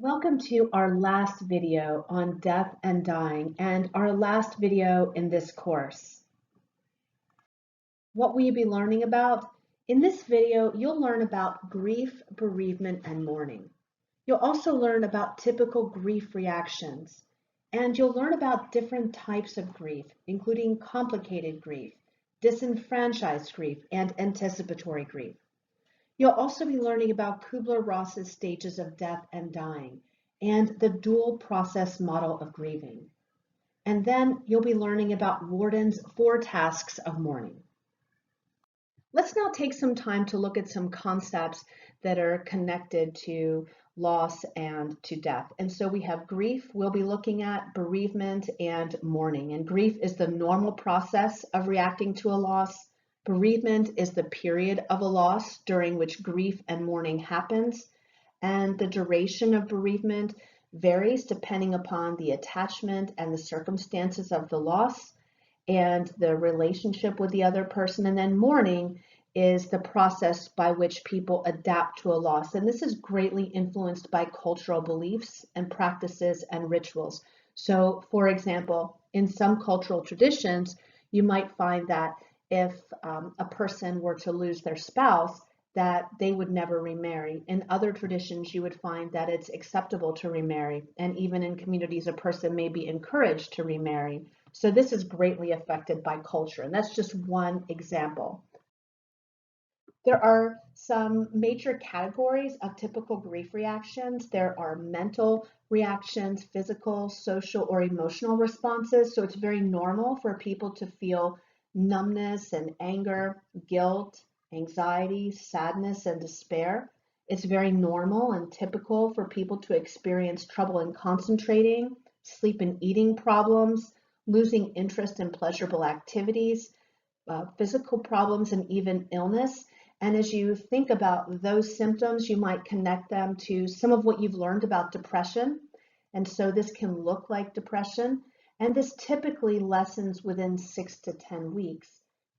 Welcome to our last video on death and dying and our last video in this course. What will you be learning about? In this video, you'll learn about grief, bereavement, and mourning. You'll also learn about typical grief reactions, and you'll learn about different types of grief, including complicated grief, disenfranchised grief, and anticipatory grief. You'll also be learning about Kubler-Ross's stages of death and dying and the dual process model of grieving. And then you'll be learning about Worden's 4 tasks of mourning. Let's now take some time to look at some concepts that are connected to loss and to death. And so we have grief, we'll be looking at bereavement and mourning. And grief is the normal process of reacting to a loss. Bereavement is the period of a loss during which grief and mourning happens, and the duration of bereavement varies depending upon the attachment and the circumstances of the loss and the relationship with the other person. And then mourning is the process by which people adapt to a loss, and this is greatly influenced by cultural beliefs and practices and rituals. So, for example, in some cultural traditions, you might find that if a person were to lose their spouse, that they would never remarry. In other traditions, you would find that it's acceptable to remarry, and even in communities, a person may be encouraged to remarry. So this is greatly affected by culture, and that's just one example. There are some major categories of typical grief reactions. There are mental reactions, physical, social, or emotional responses. So it's very normal for people to feel numbness and anger, guilt, anxiety, sadness, and despair. It's very normal and typical for people to experience trouble in concentrating, sleep and eating problems, losing interest in pleasurable activities, physical problems, and even illness. And as you think about those symptoms, you might connect them to some of what you've learned about depression. And so this can look like depression. And this typically lessens within 6 to 10 weeks,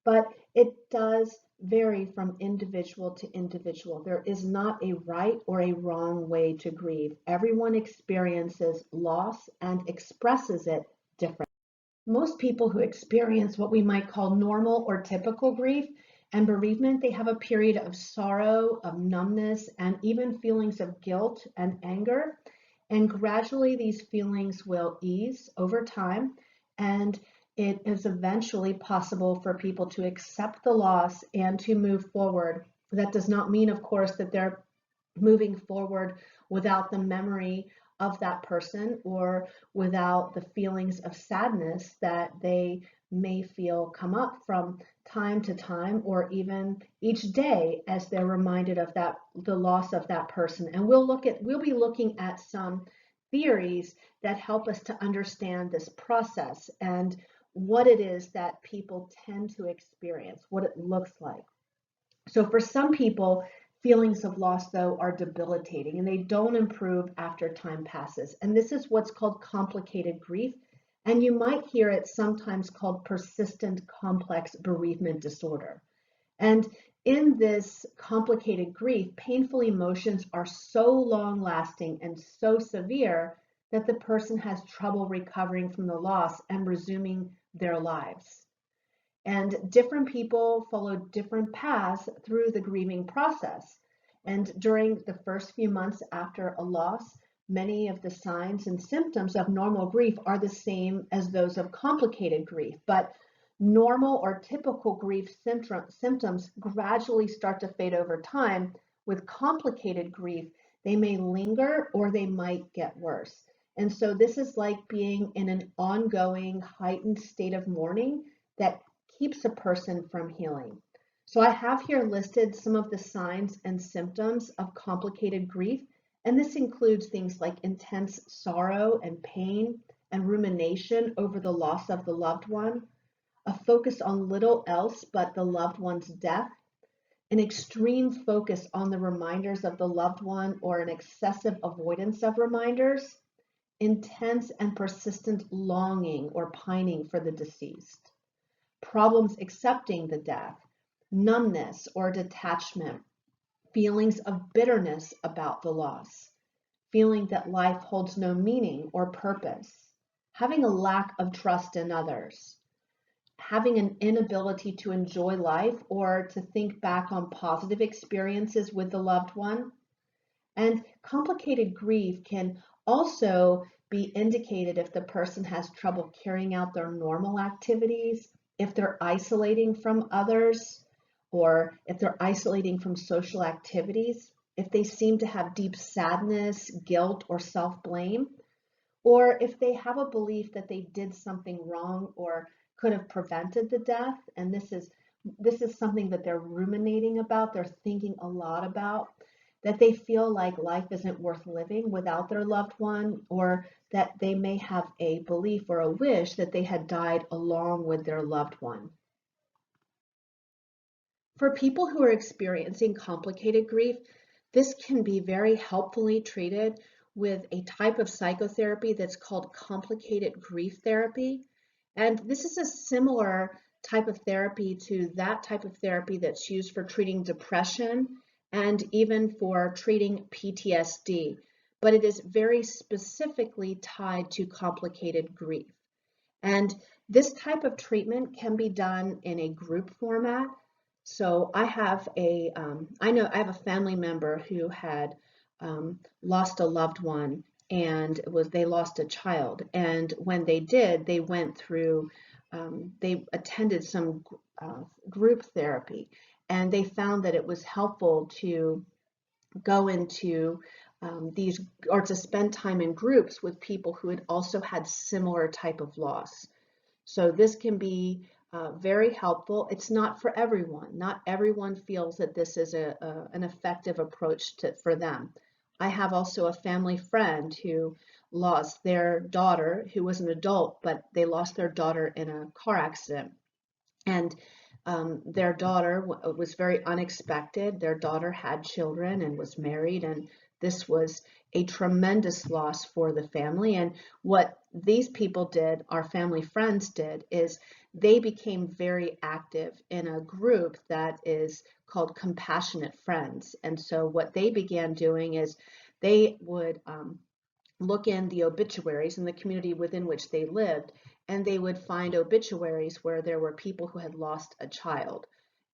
but it does vary from individual to individual. There is not a right or a wrong way to grieve. Everyone experiences loss and expresses it differently. Most people who experience what we might call normal or typical grief and bereavement, they have a period of sorrow, of numbness, and even feelings of guilt and anger. And gradually these feelings will ease over time, and it is eventually possible for people to accept the loss and to move forward. That does not mean, of course, that they're moving forward without the memory of that person or without the feelings of sadness that they may feel come up from time to time or even each day as they're reminded of the loss of that person. And we'll be looking at some theories that help us to understand this process and what it is that people tend to experience, what it looks like. So for some people, feelings of loss, though, are debilitating and they don't improve after time passes. And this is what's called complicated grief. And you might hear it sometimes called persistent complex bereavement disorder. And in this complicated grief, painful emotions are so long lasting and so severe that the person has trouble recovering from the loss and resuming their lives. And different people follow different paths through the grieving process. And during the first few months after a loss, many of the signs and symptoms of normal grief are the same as those of complicated grief, but normal or typical grief symptoms gradually start to fade over time. With complicated grief, they may linger or they might get worse. And so this is like being in an ongoing heightened state of mourning that keeps a person from healing. So I have here listed some of the signs and symptoms of complicated grief, and this includes things like intense sorrow and pain and rumination over the loss of the loved one, a focus on little else but the loved one's death, an extreme focus on the reminders of the loved one or an excessive avoidance of reminders, intense and persistent longing or pining for the deceased, problems accepting the death, numbness or detachment, feelings of bitterness about the loss, feeling that life holds no meaning or purpose, having a lack of trust in others, having an inability to enjoy life or to think back on positive experiences with the loved one. And complicated grief can also be indicated if the person has trouble carrying out their normal activities, if they're isolating from others, or if they're isolating from social activities, if they seem to have deep sadness, guilt, or self-blame, or if they have a belief that they did something wrong or could have prevented the death, and this is something that they're ruminating about, they're thinking a lot about, that they feel like life isn't worth living without their loved one, or that they may have a belief or a wish that they had died along with their loved one. For people who are experiencing complicated grief, this can be very helpfully treated with a type of psychotherapy that's called complicated grief therapy. And this is a similar type of therapy to that type of therapy that's used for treating depression and even for treating PTSD, but it is very specifically tied to complicated grief. And this type of treatment can be done in a group format. So I have I have a family member who had lost a loved one, and they lost a child. And when they did, they went through, they attended some group therapy, and they found that it was helpful to go into these, or to spend time in groups with people who had also had similar type of loss. So this can be very helpful. It's not for everyone. Not everyone feels that this is an effective approach for them. I have also a family friend who lost their daughter, who was an adult, but they lost their daughter in a car accident. And their daughter was very unexpected. Their daughter had children and was married, and this was a tremendous loss for the family. And what these people did, our family friends did, is they became very active in a group that is called Compassionate Friends. And so what they began doing is they would look in the obituaries in the community within which they lived, and they would find obituaries where there were people who had lost a child.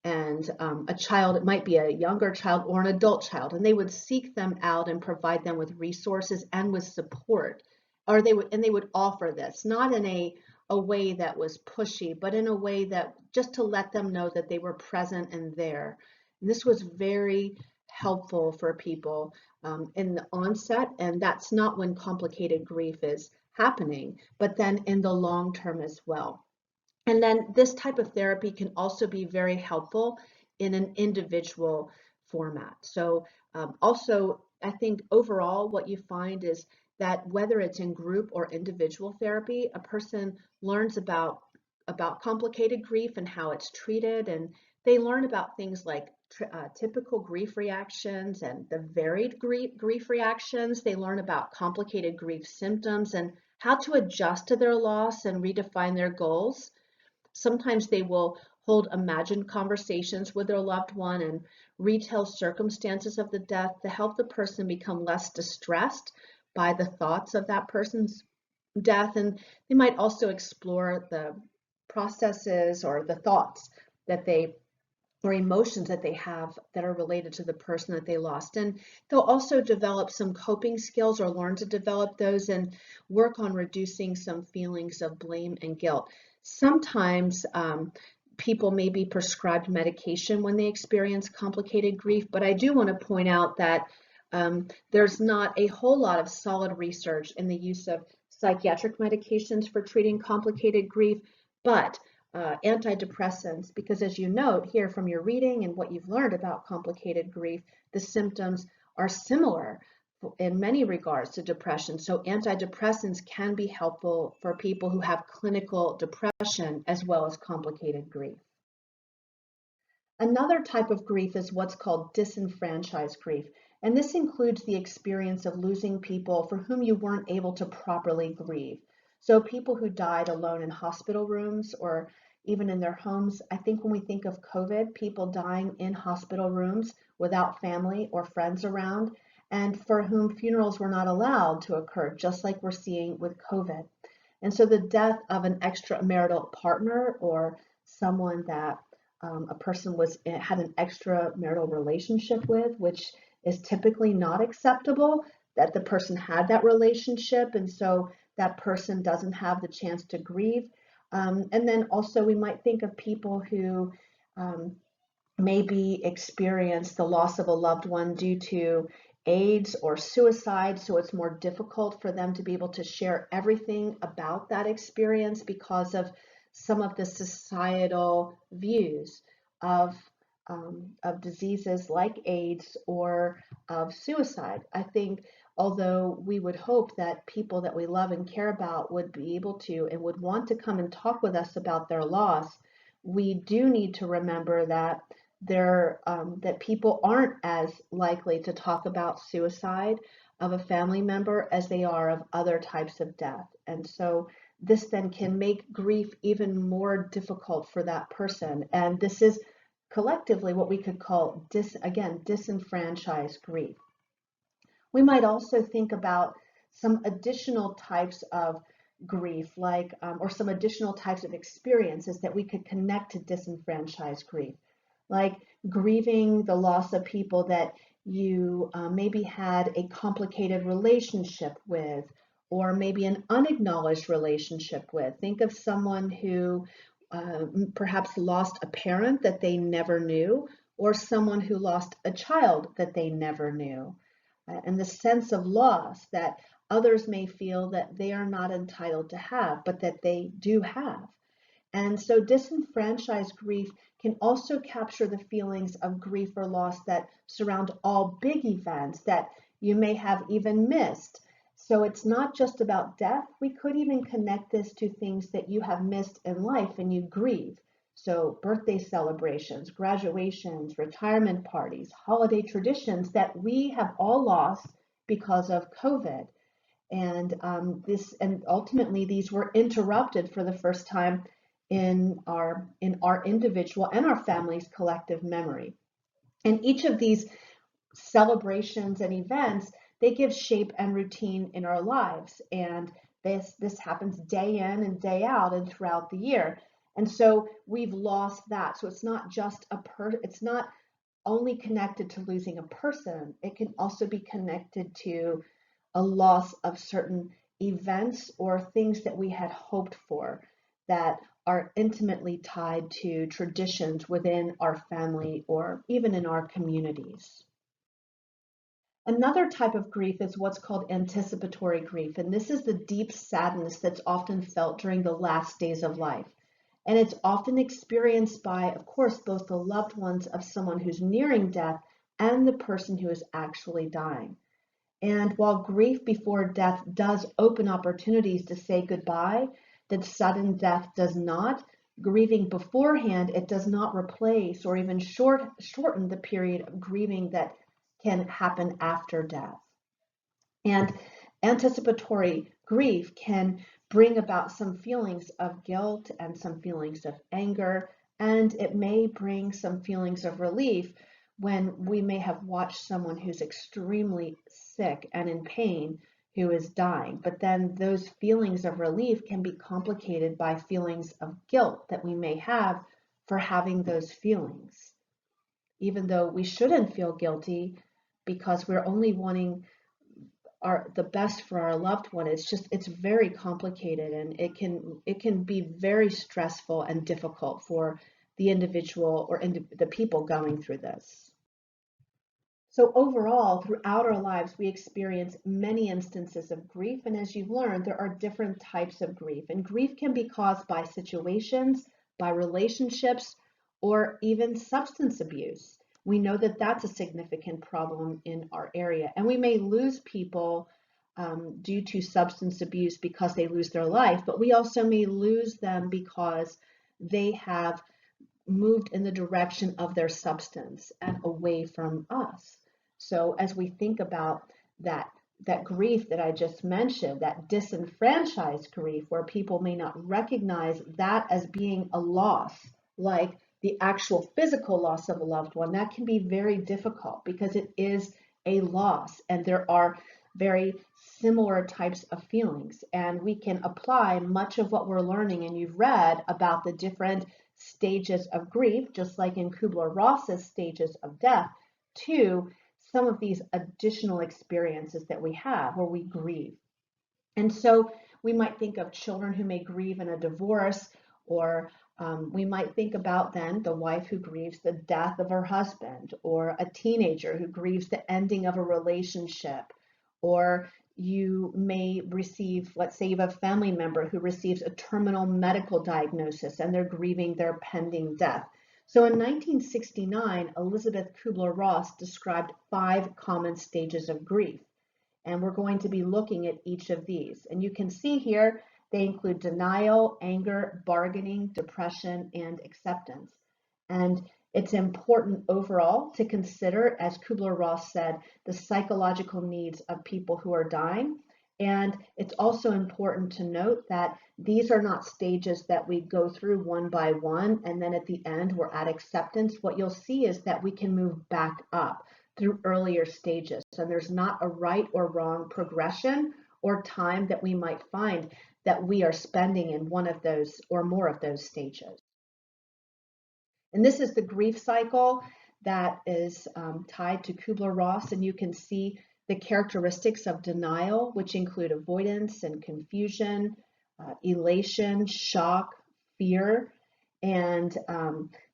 And a child, it might be a younger child or an adult child, and they would seek them out and provide them with resources and with support. Or they would offer this, not in a way that was pushy, but in a way that just to let them know that they were present and there. And this was very helpful for people in the onset, and that's not when complicated grief is happening, but then in the long term as well. And then this type of therapy can also be very helpful in an individual format. So also, I think overall what you find is that whether it's in group or individual therapy, a person learns about complicated grief and how it's treated, and they learn about things like typical grief reactions and the varied grief reactions. They learn about complicated grief symptoms and how to adjust to their loss and redefine their goals. Sometimes they will hold imagined conversations with their loved one and retell circumstances of the death to help the person become less distressed by the thoughts of that person's death. And they might also explore the processes or the thoughts that they or emotions that they have that are related to the person that they lost. And they'll also develop some coping skills or learn to develop those and work on reducing some feelings of blame and guilt. Sometimes people may be prescribed medication when they experience complicated grief, but I do want to point out that there's not a whole lot of solid research in the use of psychiatric medications for treating complicated grief, but antidepressants, because as you note here from your reading and what you've learned about complicated grief, the symptoms are similar in many regards to depression. So antidepressants can be helpful for people who have clinical depression as well as complicated grief. Another type of grief is what's called disenfranchised grief, and this includes the experience of losing people for whom you weren't able to properly grieve. So people who died alone in hospital rooms or even in their homes. I think when we think of COVID, people dying in hospital rooms without family or friends around, and for whom funerals were not allowed to occur, just like we're seeing with COVID. And so the death of an extramarital partner or someone that a person had an extramarital relationship with, which is typically not acceptable, that the person had that relationship, and so that person doesn't have the chance to grieve. And then also we might think of people who maybe experience the loss of a loved one due to AIDS or suicide, so it's more difficult for them to be able to share everything about that experience because of some of the societal views of diseases like AIDS or of suicide. I think although we would hope that people that we love and care about would be able to and would want to come and talk with us about their loss, we do need to remember that that people aren't as likely to talk about suicide of a family member as they are of other types of death. And so this then can make grief even more difficult for that person. And this is collectively what we could call disenfranchised grief. We might also think about some additional types of grief, like, or some additional types of experiences that we could connect to disenfranchised grief, like grieving the loss of people that you maybe had a complicated relationship with, or maybe an unacknowledged relationship with. Think of someone who perhaps lost a parent that they never knew, or someone who lost a child that they never knew. And the sense of loss that others may feel that they are not entitled to have, but that they do have. And so disenfranchised grief can also capture the feelings of grief or loss that surround all big events that you may have even missed. So it's not just about death. We could even connect this to things that you have missed in life and you grieve. So birthday celebrations, graduations, retirement parties, holiday traditions that we have all lost because of COVID. And and ultimately these were interrupted for the first time in our individual and our family's collective memory. And each of these celebrations and events, they give shape and routine in our lives. And this happens day in and day out and throughout the year. And so we've lost that. So it's not just it's not only connected to losing a person. It can also be connected to a loss of certain events or things that we had hoped for that are intimately tied to traditions within our family or even in our communities. Another type of grief is what's called anticipatory grief, and this is the deep sadness that's often felt during the last days of life. And it's often experienced by, of course, both the loved ones of someone who's nearing death and the person who is actually dying. And while grief before death does open opportunities to say goodbye, that sudden death does not, grieving beforehand, it does not replace or even shorten the period of grieving that can happen after death. And anticipatory grief can bring about some feelings of guilt and some feelings of anger, and it may bring some feelings of relief when we may have watched someone who's extremely sick and in pain who is dying. But then those feelings of relief can be complicated by feelings of guilt that we may have for having those feelings, even though we shouldn't feel guilty because we're only wanting the best for our loved one. It's very complicated, and it can be very stressful and difficult for the individual or the people going through this. So overall, throughout our lives, we experience many instances of grief, and as you've learned, there are different types of grief, and grief can be caused by situations, by relationships, or even substance abuse. We know that that's a significant problem in our area, and we may lose people due to substance abuse because they lose their life, but we also may lose them because they have moved in the direction of their substance and away from us. So as we think about that grief that I just mentioned, that disenfranchised grief, where people may not recognize that as being a loss, like the actual physical loss of a loved one, that can be very difficult because it is a loss, and there are very similar types of feelings. And we can apply much of what we're learning, and you've read about the different stages of grief, just like in Kubler-Ross's stages of death, to some of these additional experiences that we have where we grieve. And so we might think of children who may grieve in a divorce, or we might think about then the wife who grieves the death of her husband, or a teenager who grieves the ending of a relationship, or you may receive, let's say you have a family member who receives a terminal medical diagnosis and they're grieving their pending death. So in 1969, Elizabeth Kubler-Ross described 5 common stages of grief. And we're going to be looking at each of these. And you can see here, they include denial, anger, bargaining, depression, and acceptance. And it's important overall to consider, as Kubler-Ross said, the psychological needs of people who are dying. And it's also important to note that these are not stages that we go through one by one, and then at the end we're at acceptance. What you'll see is that we can move back up through earlier stages. And there's not a right or wrong progression or time that we might find that we are spending in one of those or more of those stages. And this is the grief cycle that is tied to Kubler-Ross, and you can see the characteristics of denial, which include avoidance and confusion, elation, shock, fear, and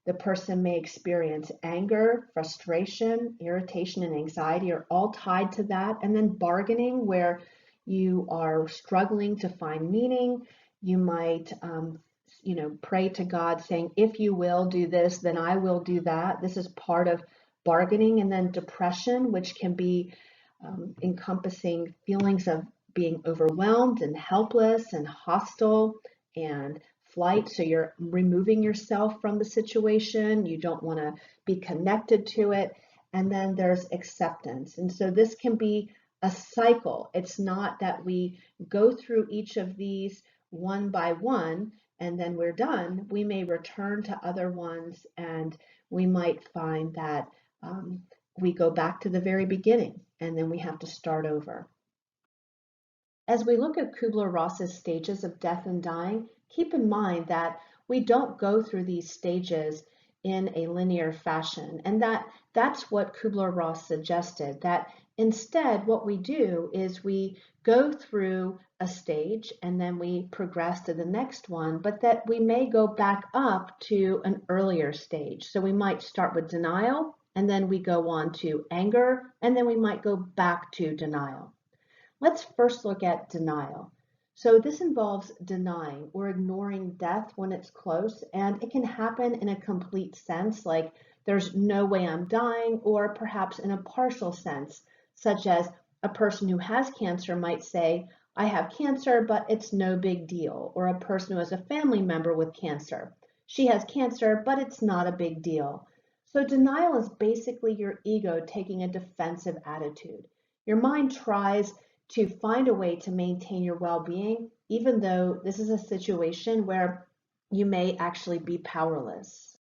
the person may experience anger, frustration, irritation, and anxiety are all tied to that. And then bargaining, where you are struggling to find meaning. You might, pray to God saying, if you will do this, then I will do that. This is part of bargaining. And then depression, which can be encompassing feelings of being overwhelmed and helpless and hostile and flight. So you're removing yourself from the situation. You don't want to be connected to it. And then there's acceptance. And so this can be a cycle. It's not that we go through each of these one by one and then we're done. We may return to other ones, and we might find that we go back to the very beginning and then we have to start over. As we look at Kubler-Ross's stages of death and dying, keep in mind that we don't go through these stages in a linear fashion, and that's what Kubler-Ross suggested, that instead what we do is we go through a stage and then we progress to the next one, but that we may go back up to an earlier stage. So we might start with denial, and then we go on to anger, and then we might go back to denial. Let's first look at denial. So this involves denying or ignoring death when it's close, and it can happen in a complete sense, like there's no way I'm dying, or perhaps in a partial sense, such as a person who has cancer might say, I have cancer, but it's no big deal. Or a person who has a family member with cancer. She has cancer, but it's not a big deal. So denial is basically your ego taking a defensive attitude. Your mind tries to find a way to maintain your well-being, even though this is a situation where you may actually be powerless.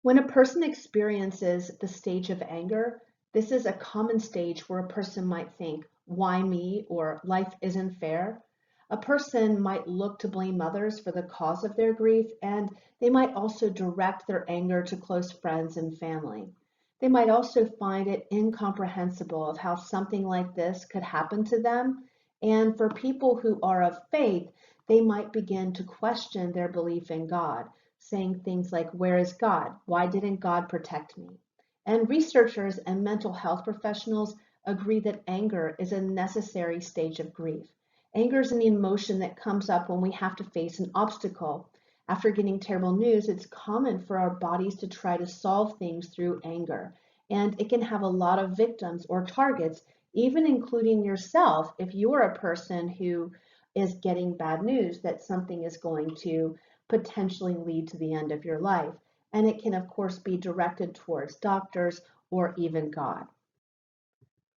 When a person experiences the stage of anger, this is a common stage where a person might think, why me? Or life isn't fair. A person might look to blame others for the cause of their grief, and they might also direct their anger to close friends and family. They might also find it incomprehensible of how something like this could happen to them. And for people who are of faith, they might begin to question their belief in God, saying things like, where is God? Why didn't God protect me? And researchers and mental health professionals agree that anger is a necessary stage of grief. Anger is an emotion that comes up when we have to face an obstacle. After getting terrible news, it's common for our bodies to try to solve things through anger. And it can have a lot of victims or targets, even including yourself, if you're a person who is getting bad news that something is going to potentially lead to the end of your life. And it can, of course, be directed towards doctors or even God.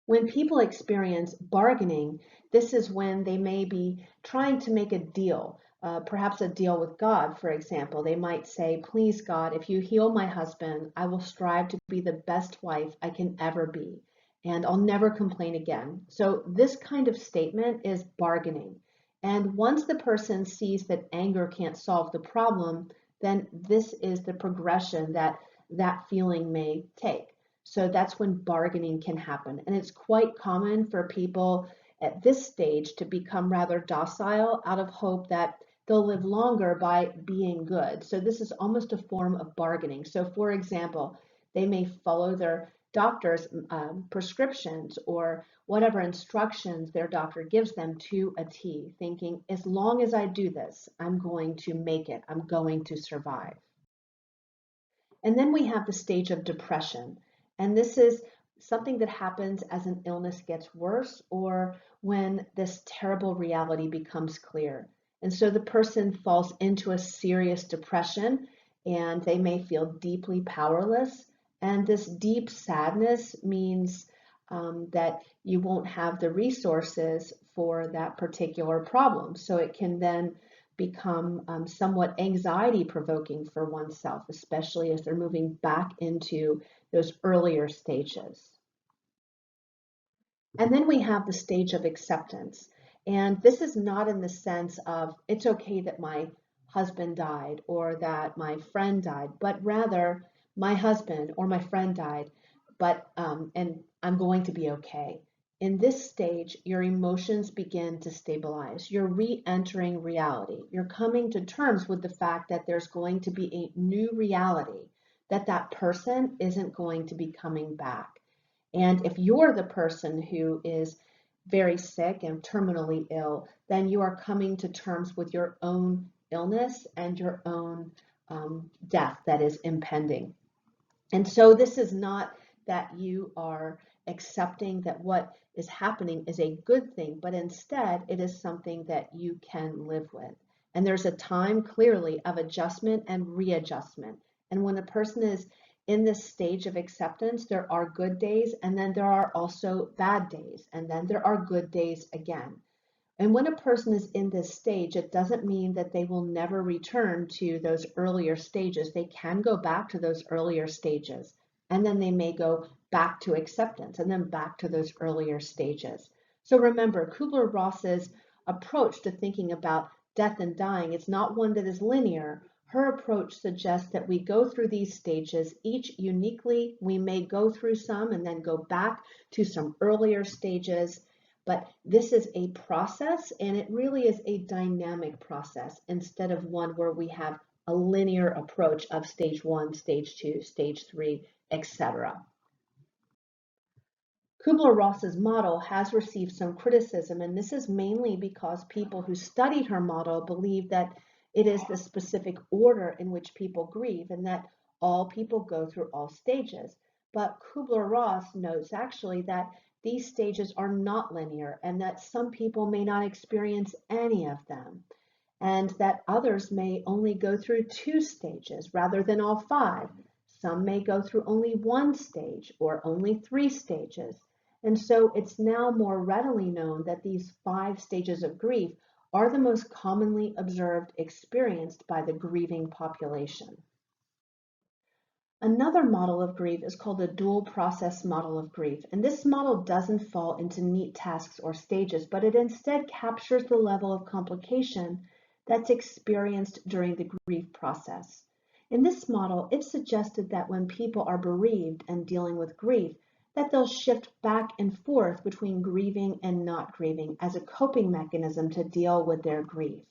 When people experience bargaining, this is when they may be trying to make a deal. perhaps a deal with God, for example. They might say, please, God, if you heal my husband, I will strive to be the best wife I can ever be, and I'll never complain again. So this kind of statement is bargaining. And once the person sees that anger can't solve the problem, then this is the progression that that feeling may take. So that's when bargaining can happen. And it's quite common for people at this stage to become rather docile out of hope that they'll live longer by being good. So this is almost a form of bargaining. So for example, they may follow their doctor's prescriptions or whatever instructions their doctor gives them to a T, thinking, as long as I do this, I'm going to make it, I'm going to survive. And then we have the stage of depression. And this is something that happens as an illness gets worse or when this terrible reality becomes clear. And so the person falls into a serious depression and they may feel deeply powerless. And this deep sadness means that you won't have the resources for that particular problem. So it can then become somewhat anxiety provoking for oneself, especially as they're moving back into those earlier stages. And then we have the stage of acceptance. And this is not in the sense of it's okay that my husband died or that my friend died, but rather my husband or my friend died, but and I'm going to be okay. In this stage, your emotions begin to stabilize. You're re-entering reality. You're coming to terms with the fact that there's going to be a new reality, that that person isn't going to be coming back. And if you're the person who is very sick and terminally ill, then you are coming to terms with your own illness and your own death that is impending. And so this is not that you are accepting that what is happening is a good thing, but instead it is something that you can live with. And there's a time clearly of adjustment and readjustment. And when a person is in this stage of acceptance, there are good days and then there are also bad days and then there are good days again. And when a person is in this stage, it doesn't mean that they will never return to those earlier stages. They can go back to those earlier stages, and then they may go back to acceptance and then back to those earlier stages. So remember, Kubler-Ross's approach to thinking about death and dying, it's not one that is linear. Her approach suggests that we go through these stages, each uniquely. We may go through some and then go back to some earlier stages. But this is a process, and it really is a dynamic process instead of one where we have a linear approach of stage 1, stage 2, stage 3, etc. Kubler-Ross's model has received some criticism, and this is mainly because people who studied her model believe that it is the specific order in which people grieve and that all people go through all stages. But Kubler-Ross notes actually that these stages are not linear and that some people may not experience any of them, and that others may only go through 2 stages rather than all 5. Some may go through only 1 stage or only 3 stages. And so it's now more readily known that these 5 stages of grief are the most commonly observed experienced by the grieving population. Another model of grief is called the dual process model of grief, and this model doesn't fall into neat tasks or stages, but it instead captures the level of complication that's experienced during the grief process. In this model, it's suggested that when people are bereaved and dealing with grief, that they'll shift back and forth between grieving and not grieving as a coping mechanism to deal with their grief.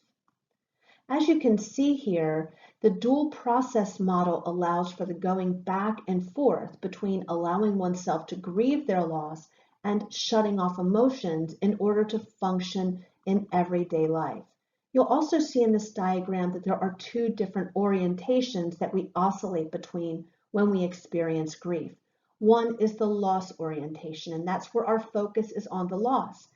As you can see here, the dual process model allows for the going back and forth between allowing oneself to grieve their loss and shutting off emotions in order to function in everyday life. You'll also see in this diagram that there are 2 different orientations that we oscillate between when we experience grief. One is the loss orientation, and that's where our focus is on the loss.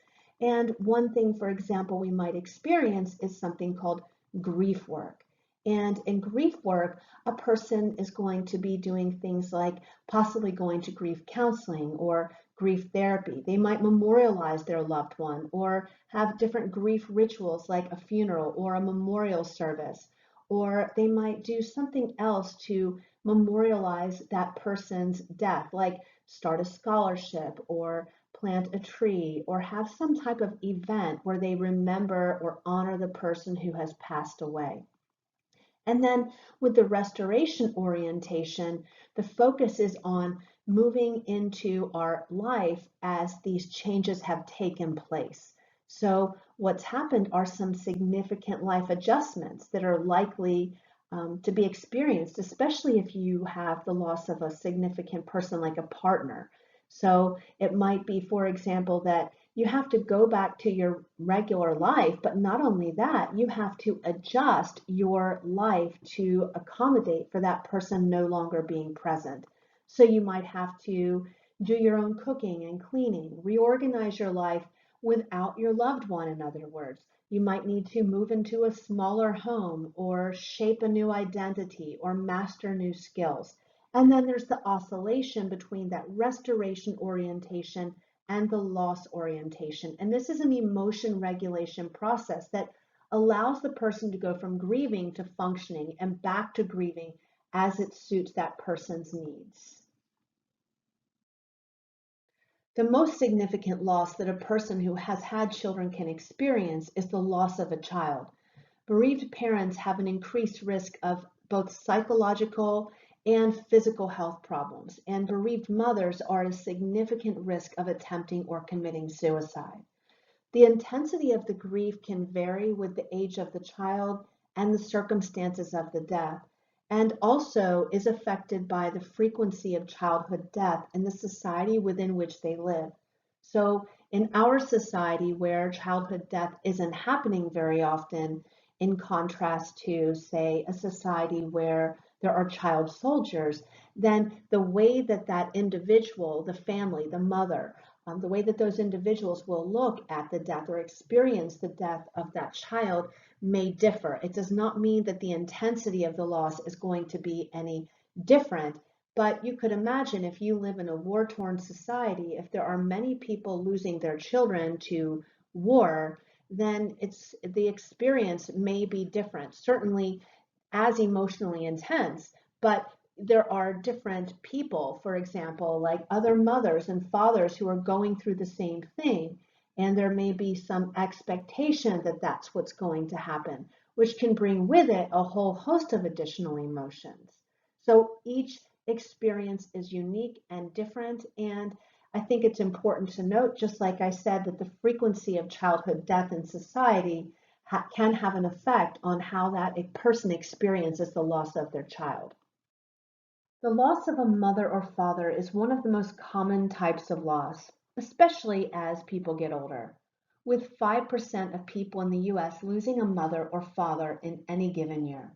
And one thing, for example, we might experience is something called grief work. And in grief work, a person is going to be doing things like possibly going to grief counseling or grief therapy. They might memorialize their loved one or have different grief rituals like a funeral or a memorial service, or they might do something else to memorialize that person's death, like start a scholarship or plant a tree or have some type of event where they remember or honor the person who has passed away. And then with the restoration orientation, the focus is on moving into our life as these changes have taken place. So what's happened are some significant life adjustments that are likely to be experienced, especially if you have the loss of a significant person like a partner. So it might be, for example, that you have to go back to your regular life, but not only that, you have to adjust your life to accommodate for that person no longer being present. So you might have to do your own cooking and cleaning, reorganize your life without your loved one, in other words. You might need to move into a smaller home or shape a new identity or master new skills. And then there's the oscillation between that restoration orientation and the loss orientation. And this is an emotion regulation process that allows the person to go from grieving to functioning and back to grieving as it suits that person's needs. The most significant loss that a person who has had children can experience is the loss of a child. Bereaved parents have an increased risk of both psychological and physical health problems, and bereaved mothers are at a significant risk of attempting or committing suicide. The intensity of the grief can vary with the age of the child and the circumstances of the death, and also is affected by the frequency of childhood death in the society within which they live. So in our society where childhood death isn't happening very often, in contrast to, say, a society where there are child soldiers, then the way that that individual, the family, the mother, the way that those individuals will look at the death or experience the death of that child may differ. It does not mean that the intensity of the loss is going to be any different, but you could imagine if you live in a war-torn society, if there are many people losing their children to war, then the experience may be different, certainly as emotionally intense, but there are different people, for example, like other mothers and fathers who are going through the same thing, and there may be some expectation that that's what's going to happen, which can bring with it a whole host of additional emotions. So each experience is unique and different, and I think it's important to note, just like I said, that the frequency of childhood death in society can have an effect on how that a person experiences the loss of their child. The loss of a mother or father is one of the most common types of loss, especially as people get older, with 5% of people in the US losing a mother or father in any given year.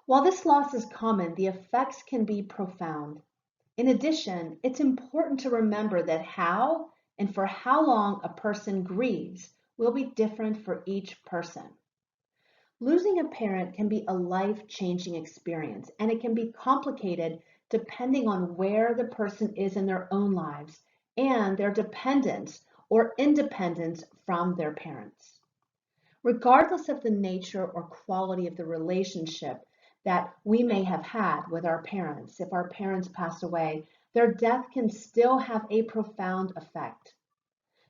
While this loss is common, the effects can be profound. In addition, it's important to remember that how and for how long a person grieves will be different for each person. Losing a parent can be a life-changing experience, and it can be complicated depending on where the person is in their own lives and their dependence or independence from their parents. Regardless of the nature or quality of the relationship that we may have had with our parents, if our parents pass away, their death can still have a profound effect.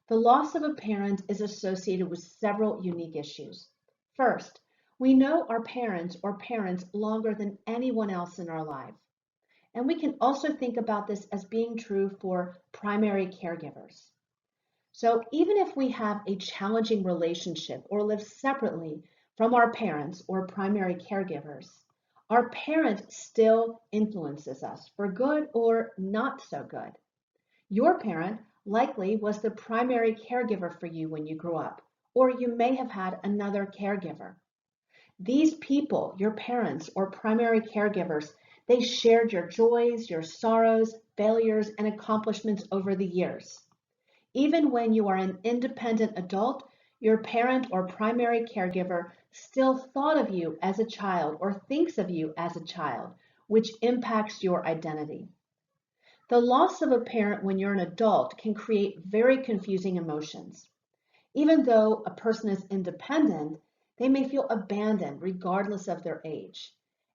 The loss of a parent is associated with several unique issues. First, we know our parents or parents longer than anyone else in our life. And we can also think about this as being true for primary caregivers. So even if we have a challenging relationship or live separately from our parents or primary caregivers, our parent still influences us for good or not so good. Your parent likely was the primary caregiver for you when you grew up, or you may have had another caregiver. These people, your parents or primary caregivers, they shared your joys, your sorrows, failures, and accomplishments over the years. Even when you are an independent adult, your parent or primary caregiver still thought of you as a child or thinks of you as a child, which impacts your identity. The loss of a parent when you're an adult can create very confusing emotions. Even though a person is independent, they may feel abandoned regardless of their age.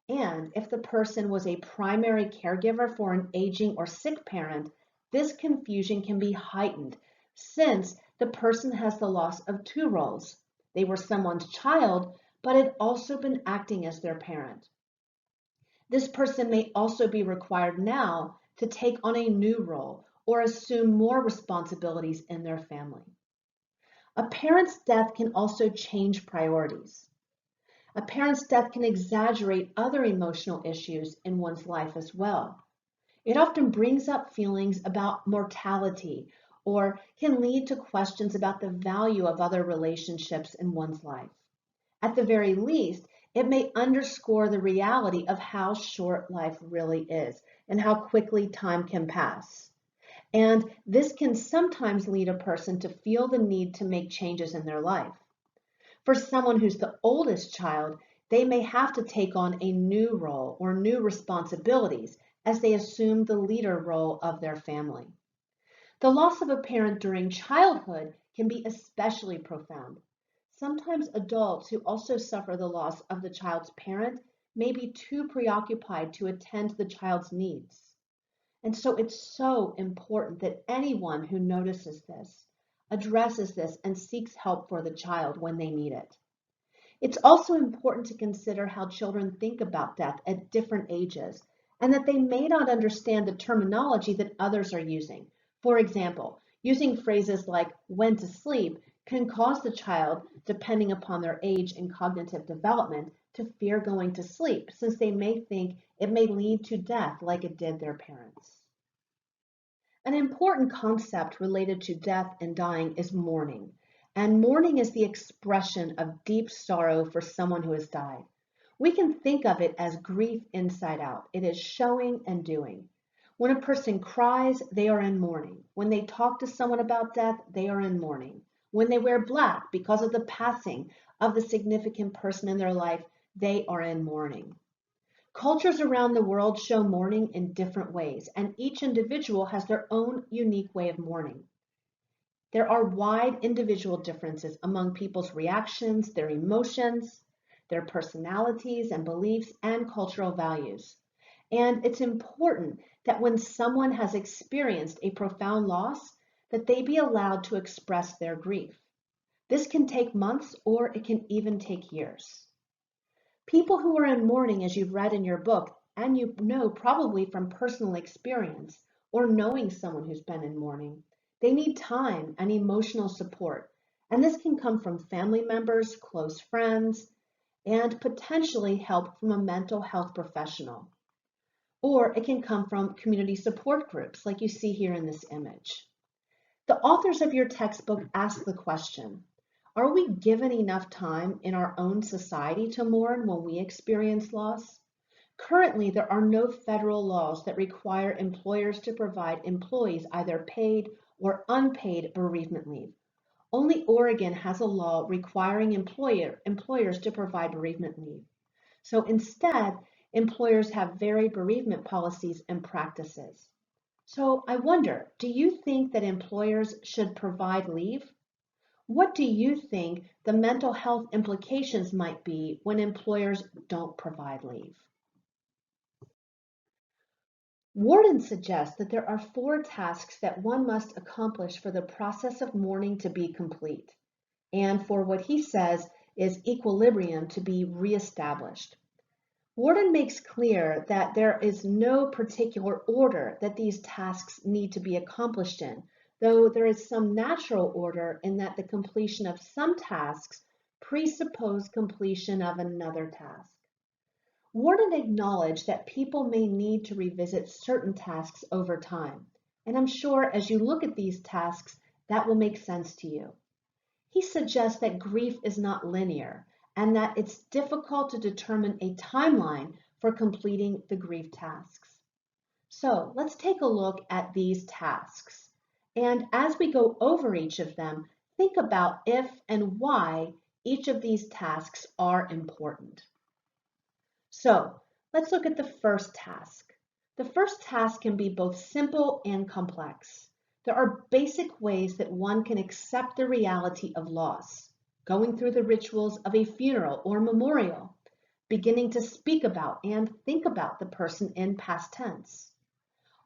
And if the person was a primary caregiver for an aging or sick parent, this confusion can be heightened since the person has the loss of two roles. They were someone's child, but had also been acting as their parent. This person may also be required now to take on a new role or assume more responsibilities in their family. A parent's death can also change priorities. A parent's death can exaggerate other emotional issues in one's life as well. It often brings up feelings about mortality or can lead to questions about the value of other relationships in one's life. At the very least, it may underscore the reality of how short life really is and how quickly time can pass. And this can sometimes lead a person to feel the need to make changes in their life. For someone who's the oldest child, they may have to take on a new role or new responsibilities as they assume the leader role of their family. The loss of a parent during childhood can be especially profound. Sometimes adults who also suffer the loss of the child's parent may be too preoccupied to attend to the child's needs. And so it's so important that anyone who notices this, addresses this, and seeks help for the child when they need it. It's also important to consider how children think about death at different ages and that they may not understand the terminology that others are using. For example, using phrases like when to sleep can cause the child, depending upon their age and cognitive development, to fear going to sleep since they may think it may lead to death like it did their parents. An important concept related to death and dying is mourning. And mourning is the expression of deep sorrow for someone who has died. We can think of it as grief inside out. It is showing and doing. When a person cries, they are in mourning. When they talk to someone about death, they are in mourning. When they wear black because of the passing of the significant person in their life, they are in mourning. Cultures around the world show mourning in different ways, and each individual has their own unique way of mourning. There are wide individual differences among people's reactions, their emotions, their personalities and beliefs, and cultural values. And it's important that when someone has experienced a profound loss, that they be allowed to express their grief. This can take months or it can even take years. People who are in mourning, as you've read in your book, and you know probably from personal experience or knowing someone who's been in mourning, they need time and emotional support. And this can come from family members, close friends, and potentially help from a mental health professional. Or it can come from community support groups like you see here in this image. The authors of your textbook ask the question, are we given enough time in our own society to mourn when we experience loss? Currently, there are no federal laws that require employers to provide employees either paid or unpaid bereavement leave. Only Oregon has a law requiring employers to provide bereavement leave. So instead, employers have varied bereavement policies and practices. So I wonder, do you think that employers should provide leave? What do you think the mental health implications might be when employers don't provide leave? Worden suggests that there are 4 tasks that one must accomplish for the process of mourning to be complete, and for what he says is equilibrium to be reestablished. Worden makes clear that there is no particular order that these tasks need to be accomplished in, though there is some natural order in that the completion of some tasks presuppose completion of another task. Worden acknowledged that people may need to revisit certain tasks over time, and I'm sure as you look at these tasks, that will make sense to you. He suggests that grief is not linear and that it's difficult to determine a timeline for completing the grief tasks. So let's take a look at these tasks. And as we go over each of them, think about if and why each of these tasks are important. So let's look at the first task. The first task can be both simple and complex. There are basic ways that one can accept the reality of loss, going through the rituals of a funeral or memorial, beginning to speak about and think about the person in past tense.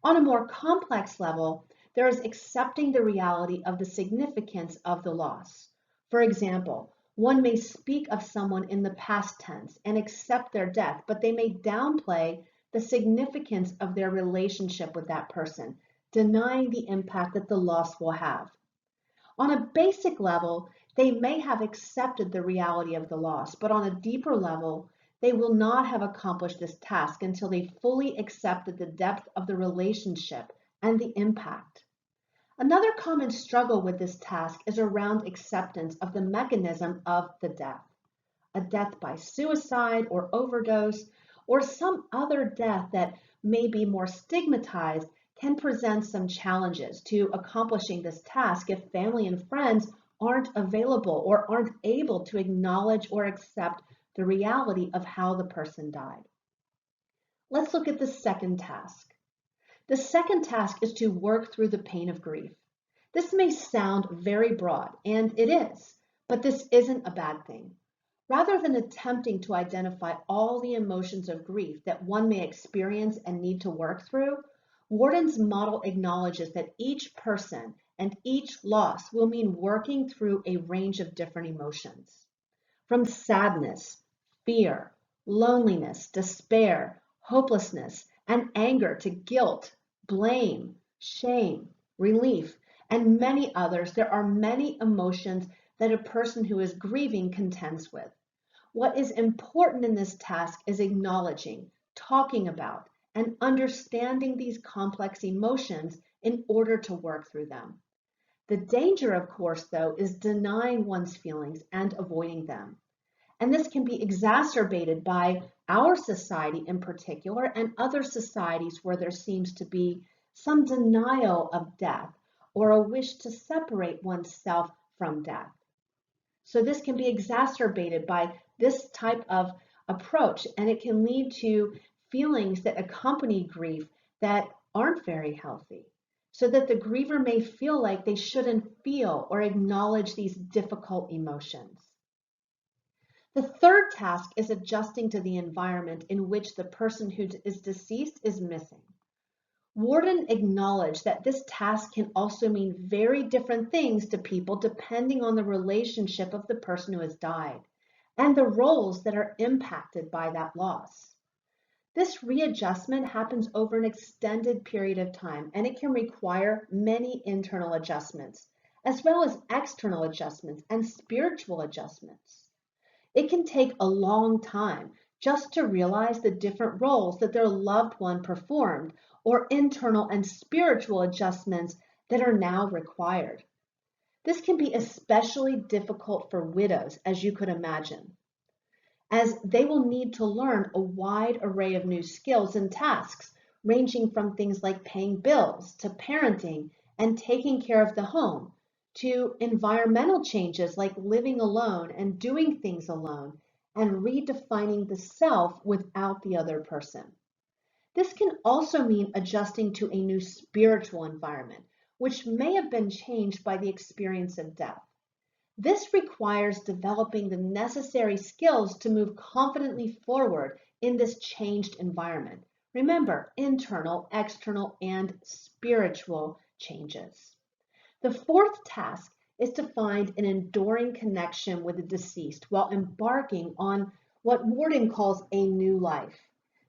On a more complex level, there is accepting the reality of the significance of the loss. For example, one may speak of someone in the past tense and accept their death, but they may downplay the significance of their relationship with that person, denying the impact that the loss will have. On a basic level, they may have accepted the reality of the loss, but on a deeper level, they will not have accomplished this task until they fully accepted the depth of the relationship and the impact. Another common struggle with this task is around acceptance of the mechanism of the death. A death by suicide or overdose, or some other death that may be more stigmatized can present some challenges to accomplishing this task if family and friends aren't available or aren't able to acknowledge or accept the reality of how the person died. Let's look at the second task. The second task is to work through the pain of grief. This may sound very broad, and it is, but this isn't a bad thing. Rather than attempting to identify all the emotions of grief that one may experience and need to work through, Warden's model acknowledges that each person and each loss will mean working through a range of different emotions. From sadness, fear, loneliness, despair, hopelessness, and anger to guilt, blame, shame, relief, and many others, there are many emotions that a person who is grieving contends with. What is important in this task is acknowledging, talking about, and understanding these complex emotions in order to work through them. The danger, of course, though, is denying one's feelings and avoiding them. And this can be exacerbated by our society in particular and other societies where there seems to be some denial of death or a wish to separate oneself from death. So this can be exacerbated by this type of approach, and it can lead to feelings that accompany grief that aren't very healthy, so that the griever may feel like they shouldn't feel or acknowledge these difficult emotions. The third task is adjusting to the environment in which the person who is deceased is missing. Warden acknowledged that this task can also mean very different things to people depending on the relationship of the person who has died and the roles that are impacted by that loss. This readjustment happens over an extended period of time, and it can require many internal adjustments, as well as external adjustments and spiritual adjustments. It can take a long time just to realize the different roles that their loved one performed or internal and spiritual adjustments that are now required. This can be especially difficult for widows, as you could imagine, as they will need to learn a wide array of new skills and tasks, ranging from things like paying bills to parenting and taking care of the home, to environmental changes like living alone and doing things alone, and redefining the self without the other person. This can also mean adjusting to a new spiritual environment, which may have been changed by the experience of death. This requires developing the necessary skills to move confidently forward in this changed environment. Remember, internal, external, and spiritual changes. The fourth task is to find an enduring connection with the deceased while embarking on what Mourning calls a new life.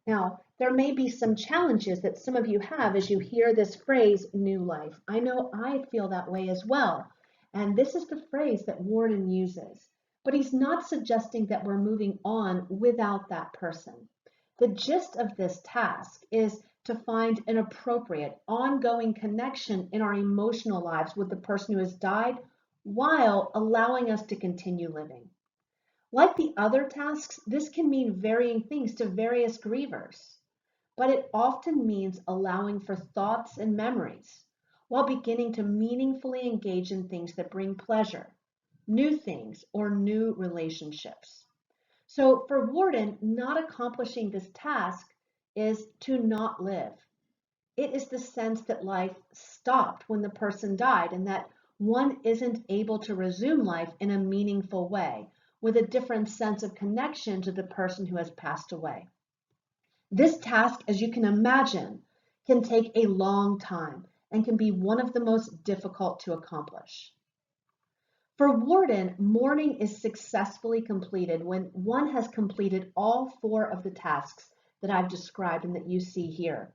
Now, there may be some challenges that some of you have as you hear this phrase, new life. I know I feel that way as well. And this is the phrase that Warden uses. But he's not suggesting that we're moving on without that person. The gist of this task is to find an appropriate, ongoing connection in our emotional lives with the person who has died while allowing us to continue living. Like the other tasks, this can mean varying things to various grievers, but it often means allowing for thoughts and memories while beginning to meaningfully engage in things that bring pleasure, new things, or new relationships. So for Warden, not accomplishing this task is to not live. It is the sense that life stopped when the person died and that one isn't able to resume life in a meaningful way with a different sense of connection to the person who has passed away. This task, as you can imagine, can take a long time and can be one of the most difficult to accomplish. For Warden, mourning is successfully completed when one has completed all 4 of the tasks that I've described and that you see here.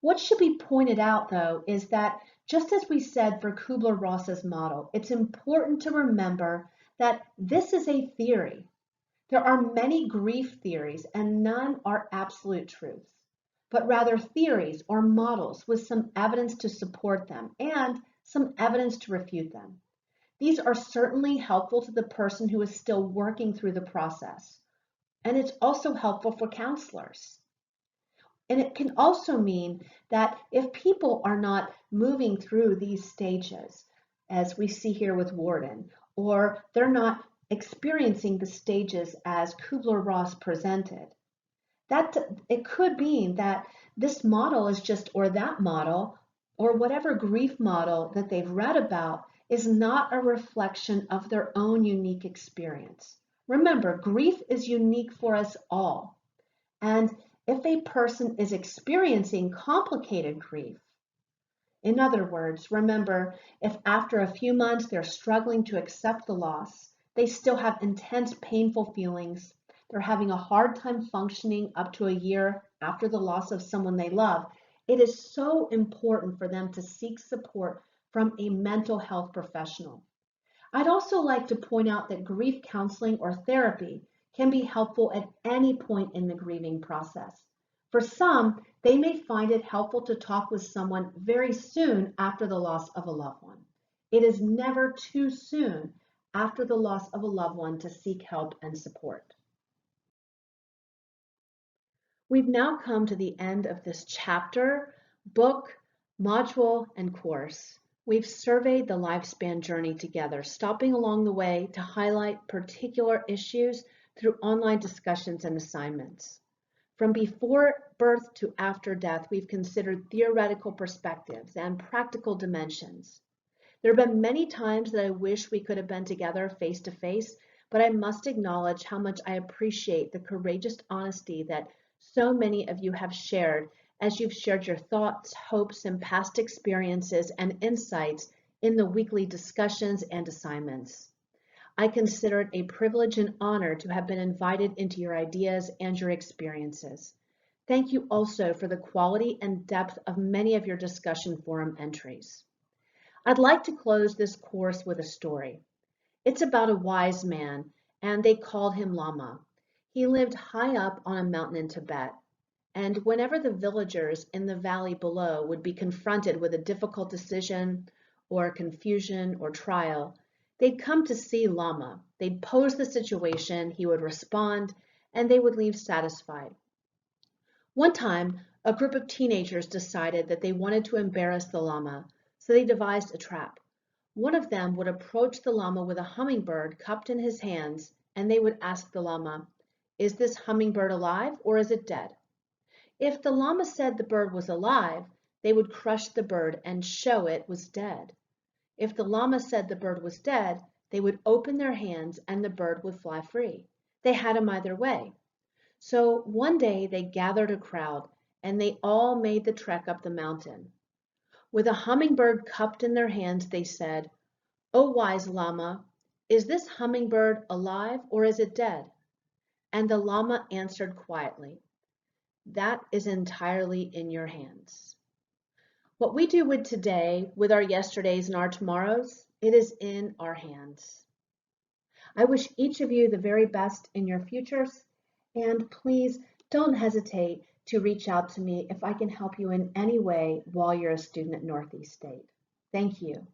What should be pointed out, though, is that just as we said for Kubler-Ross's model, it's important to remember that this is a theory. There are many grief theories, and none are absolute truths, but rather theories or models with some evidence to support them and some evidence to refute them. These are certainly helpful to the person who is still working through the process, and it's also helpful for counselors. And it can also mean that if people are not moving through these stages, as we see here with Warden, or they're not experiencing the stages as Kubler-Ross presented, that it could mean that this model is just, or that model, or whatever grief model that they've read about is not a reflection of their own unique experience. Remember, grief is unique for us all. And if a person is experiencing complicated grief, in other words, remember, if after a few months they're struggling to accept the loss, they still have intense painful feelings, they're having a hard time functioning up to a year after the loss of someone they love, it is so important for them to seek support from a mental health professional. I'd also like to point out that grief counseling or therapy can be helpful at any point in the grieving process. For some, they may find it helpful to talk with someone very soon after the loss of a loved one. It is never too soon after the loss of a loved one to seek help and support. We've now come to the end of this chapter, book, module, and course. We've surveyed the lifespan journey together, stopping along the way to highlight particular issues through online discussions and assignments. From before birth to after death, we've considered theoretical perspectives and practical dimensions. There have been many times that I wish we could have been together face to face, but I must acknowledge how much I appreciate the courageous honesty that so many of you have shared as you've shared your thoughts, hopes, and past experiences and insights in the weekly discussions and assignments. I consider it a privilege and honor to have been invited into your ideas and your experiences. Thank you also for the quality and depth of many of your discussion forum entries. I'd like to close this course with a story. It's about a wise man, and they called him Lama. He lived high up on a mountain in Tibet, and whenever the villagers in the valley below would be confronted with a difficult decision or confusion or trial, they'd come to see Lama. They'd pose the situation, he would respond, and they would leave satisfied. One time, a group of teenagers decided that they wanted to embarrass the Lama, so they devised a trap. One of them would approach the Lama with a hummingbird cupped in his hands, and they would ask the Lama, "Is this hummingbird alive or is it dead?" If the Lama said the bird was alive, they would crush the bird and show it was dead. If the Lama said the bird was dead, they would open their hands and the bird would fly free. They had him either way. So one day they gathered a crowd and they all made the trek up the mountain. With a hummingbird cupped in their hands, they said, "O wise Lama, is this hummingbird alive or is it dead?" And the Lama answered quietly, "That is entirely in your hands." What we do with today, with our yesterdays and our tomorrows, it is in our hands. I wish each of you the very best in your futures, and please don't hesitate to reach out to me if I can help you in any way while you're a student at Northeast State. Thank you.